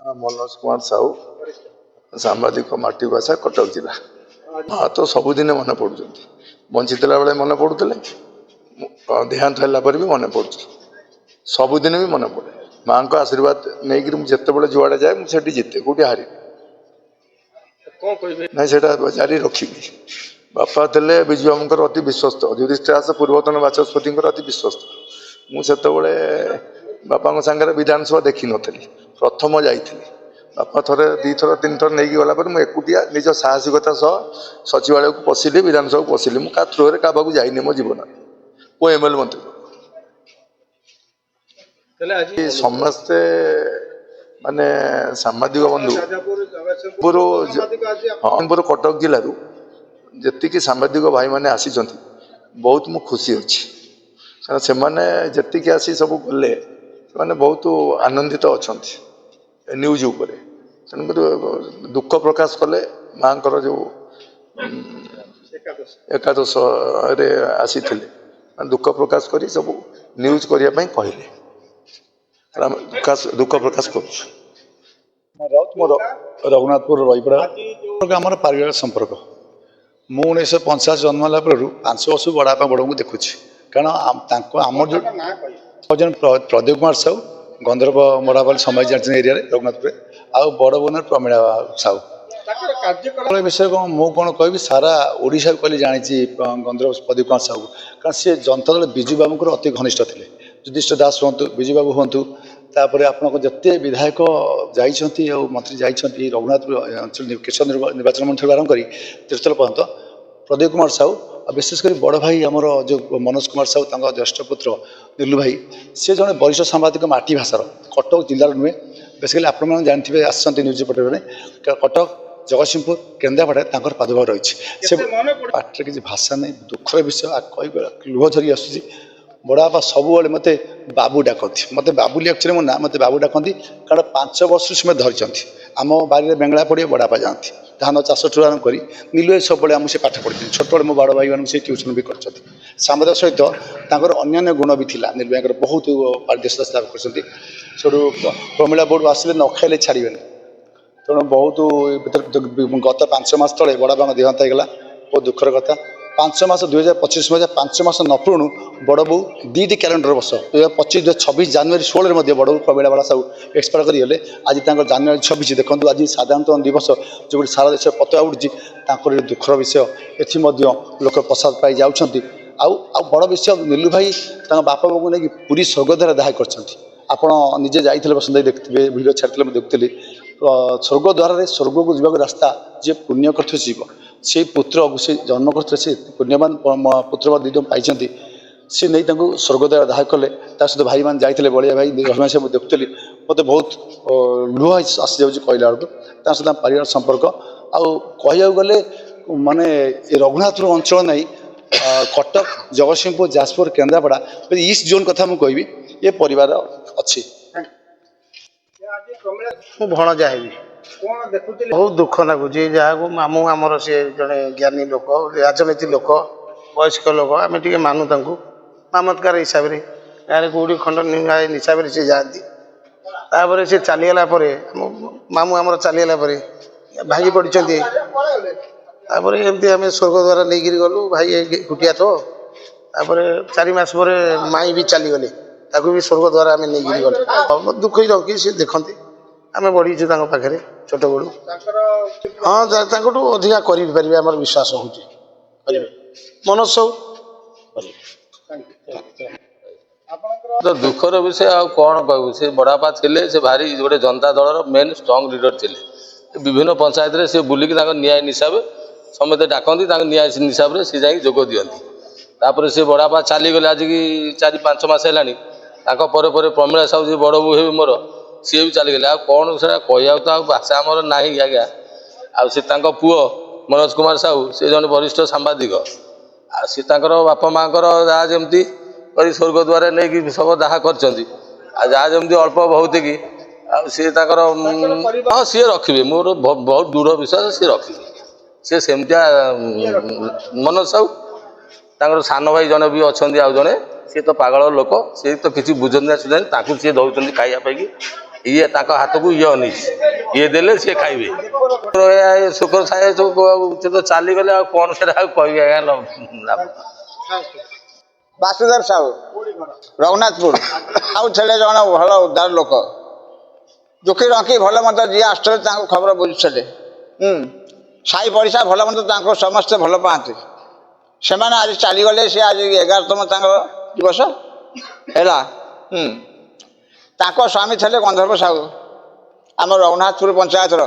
मनोज कुमार साहू सांबादिक माटी भाषा कटक जिला। हाँ तो सबुदिन मन पड़ुं बंचीला बेले मन पड़ुले देहांत है भी मन पड़ू सबुदिन भी मन पड़े माँ को आशीर्वाद नहीं जिते जुआड़े जाए मुझे जिते कौटी हारि ना से जारी रखी बापा थे विजु बाबू अति विश्वस्त युधिष्ठिर दास पूर्वतन बाचस्पति अति विश्वस्त मुझे बापा सांगे विधानसभा देखी नी प्रथम जाइली बापा थे दी थर तीन थर नहीं गला मुझे एकुटिया निज साहसिकता सह सचिवालय को पशिली विधानसभा को पशिली मुझे क्या थ्रोरे क्या जाइनि मो जीवन वो एमएलए मंत्री समस्ते माने सांबादिक बंधु हाँ कटक जिलूर जी सांबादिक भाई मैंने आसी बहुत मु खुशी अच्छी से मैंने जी आसी सब गले से बहुत आनंदित अच्छा न्यूज उपरे दुख प्रकाश कले माँ जो एकादश रे आसी दुख प्रकाश कर सब न्यूज करने कहले दुख प्रकाश कर रघुनाथपुर रहीपड़ा आम पारिवारिक संपर्क मु 1950 जन्म है 5 वर्ष बड़ा बड़ को देखुची कारण आम जो प्रदीप कुमार साहू गंधर्व मरापाल समय जान एरिया रघुनाथपुर आउ बड़ बोन प्रमीला साहू विषय कौन मु कौन कह सारा ओडिशा को जानी गंधर्व प्रदीप कुमार साहू कारण सी जनता दल विजु बाबू अति घनिष्ठ थे युधिष्ठिर दास हूँ विजु बाबू हूँ तापर आपन जिते विधायक जाइछंती और मंत्री जाइछंती रघुनाथपुर अंचल केशव निर्वाचन मंडल आरंभ कर तीर्थल पर्यंत प्रदीप कुमार साहू विशेषकर बड़ भाई आमर जो मनोज कुमार साहू ज्येष्ठ पुत्र नीलू भाई सी जड़े वरिष्ठ सांबादिक माटी भाषार कटक जिलार नुहे बेसिकली आपण जानते आसती न्यूज पटेबने कटक जगतसिंहपुर केन्द्रापड़ा तक प्रादुर्भाव रही से पाटे किसी भाषा नहीं दुखर विषय कह लुह झरी आसूँ बड़ापा सबुले मत बाबू डाकती मत बाबुली एक्चुअली मो ना मत बाबू डाकती कारण 5 वर्ष से धरी आम बारी बेंगला पड़े बड़ापा जाती धान चाष ठूँ आरम्भ कर नीलुए सब आमको से पाठ पढ़ी छोटे मो बड़ भाई मानक से ट्यूशन भी कर सांबाद सहित अन्य गुण भी था नीलु भाई बहुत पारदर्शिता लाभ कर प्रमीला बोर्ड आसिले न खाइले छाड़े तेणु बहुत गत 5 मास तले बड़ा बाबा देहांत होगा बहुत दुखर कथा 5 मास 2025 मसीहा 5 मास न पुणु बड़ बो 2टी कैलेंडर वर्ष 2025 26 जनवरी 16 में बड़ प्रमीला बड़ा साहू एक्सपायर करगले आज जनवरी 26 देखो आज साधारणतः दिवस जो सारा देश पताका उड़ी दुखर विषय एथि लोक प्रसाद पाई जाऊँच बड़ विषय नीलू भाई बापा बाबू नहीं पूरी स्वर्गद्वार दाह कर निजे जाइए बसंत देखते भिडियो छाड़ी देखुली स्वर्गद्वार स्वर्ग को जावाक रास्ता जी पुण्य कर से पुत्र से जन्म करते से पुण्यवान पुत्र दीद पाई सी नहीं स्वर्गद्वार दाह कले सहित भाई मैंने जाते बलिया भाई रमेश से देखुली मत बहुत लुह आसी जाऊँगी कहला बेलू सहित पारिवार संपर्क आया गले माने रघुनाथपुर अंचल नहीं कटक जगतसिंहपुर जाजपुर केन्द्रापड़ा ईस्ट जोन कथा मुझे कहबी ये परिवार अच्छी भणजा है बहुत दुख लगुच जहाँ मामू आमर सी जड़े ज्ञानी लोक राजनीति लोक वयस्क लोक आम टे मानु मामत्कार हिसाब से गाँव कौटी खंड हिसाब से जाती तापर से चलीगला मामू आमर चलीगला भांगी पड़ते एमती आम स्वर्गद्वार नहीं गलु भाई कुटिया तो तापर 4 मास पर माई भी चलीगले ताकू भी स्वर्गद्वार आम नहीं गल दुख ही रखी सी देखते आम बढ़ीचु पाखे छोट बड़ू हाँ अधिका करें आम विश्वास हो मनोज सब तो दुखर विषय आ कौन कहू से बड़ापा थे से भारी गोटे जनता दल मेन स्ट्रंग लीडर थे विभिन्न पंचायत रे से बुलिक न्याय हिसाब समस्त डाकती न्याय हिसाब से जा जोग दिखती तापर से बड़ापा चलीगले आज की 4-5 मास है प्रमीला साहू जी बड़ बो मोर सी भी चलीगले आ कौन से कह तो भाषा आमर ना आज्ञा आ पुओ मनोज कुमार साहू से जन वरिष्ठ सांबादिक सी बापा माँ जहाँ जमी स्वर्गद्वार नहीं सब दाह कर जहाँ जमी अल्प बहुत कि सी हाँ सी रखिए मोर बहुत दृढ़ विश्वास सी रखिए सी सेमतिया मनोज साहू सान भाई जन भी अच्छा आउ जड़े सी तो पागल लोक सी तो किसी बुझे सुझे सी दौरान खाइापी ଇଏ ତାଙ୍କ ହାତକୁ ଇଏ ଅନେଇଛି, ଇଏ ଦେଲେ ସିଏ ଖାଇବେ। ଶୁକ୍ର ଛାଇ ସେ ତ ଚାଲିଗଲେ, ଆଉ କ'ଣ ସେଟା ଆଉ କହିବି ଆଜ୍ଞା। ବାସୁଦେବ ସାହୁ ରଘୁନାଥପୁର ଆଉ ଥିଲେ ଜଣେ ଭଲ ଉଦାର ଲୋକ, ଦୁଃଖୀ ରଙ୍କି ଭଲ ମନ୍ଦ ଯିଏ ଆସୁଥିଲେ ତାଙ୍କୁ ଖବର ବୁଝୁଥିଲେ। ସାହି ପଡ଼ିଶା ଭଲ ମନ୍ଦ ତାଙ୍କୁ ସମସ୍ତେ ଭଲ ପାଆନ୍ତି। ସେମାନେ ଆଜି ଚାଲିଗଲେ, ସେ ଆଜି 11ତମ ତାଙ୍କର ଦିବସ ହେଲା। ତାଙ୍କ ସ୍ୱାମୀ ଥିଲେ ଗନ୍ଧର୍ବ ସାହୁ, ଆମ ରଘୁନାଥପୁର ପଞ୍ଚାୟତର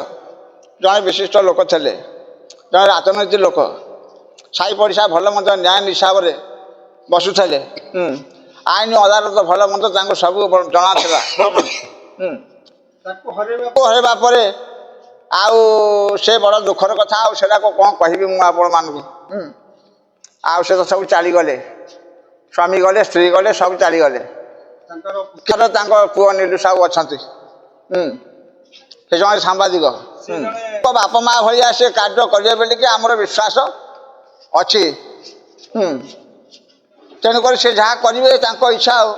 ଜଣେ ବିଶିଷ୍ଟ ଲୋକ ଥିଲେ, ଜଣେ ରାଜନୈତିକ ଲୋକ। ସାହି ପଡ଼ିଶା ଭଲ ମନ୍ଦ ନ୍ୟାୟ ହିସାବରେ ବସୁଥିଲେ। ଆଇନ ଅଦାଲତ ଭଲ ମନ୍ଦ ତାଙ୍କୁ ସବୁ ଜଣାଥିଲା। ତାକୁ ହରାଇବା ପରେ ଆଉ ସେ ବଡ଼ ଦୁଃଖର କଥା, ଆଉ ସେଟାକୁ କ'ଣ କହିବି ମୁଁ ଆପଣମାନଙ୍କୁ। ଆଉ ସେ ତ ସବୁ ଚାଲିଗଲେ, ସ୍ୱାମୀ ଗଲେ, ସ୍ତ୍ରୀ ଗଲେ, ସବୁ ଚାଲିଗଲେ। ତାଙ୍କ ପୁଅ ନୀଲୁ ସାହୁ ଅଛନ୍ତି, ସେ ଜଣେ ସାମ୍ବାଦିକ। ବାପା ମା ଭଳିଆ ସେ କାର୍ଯ୍ୟ କରିବେ ବୋଲିକି ଆମର ବିଶ୍ୱାସ ଅଛି। ତେଣୁକରି ସେ ଯାହା କରିବେ ତାଙ୍କ ଇଚ୍ଛା ଆଉ।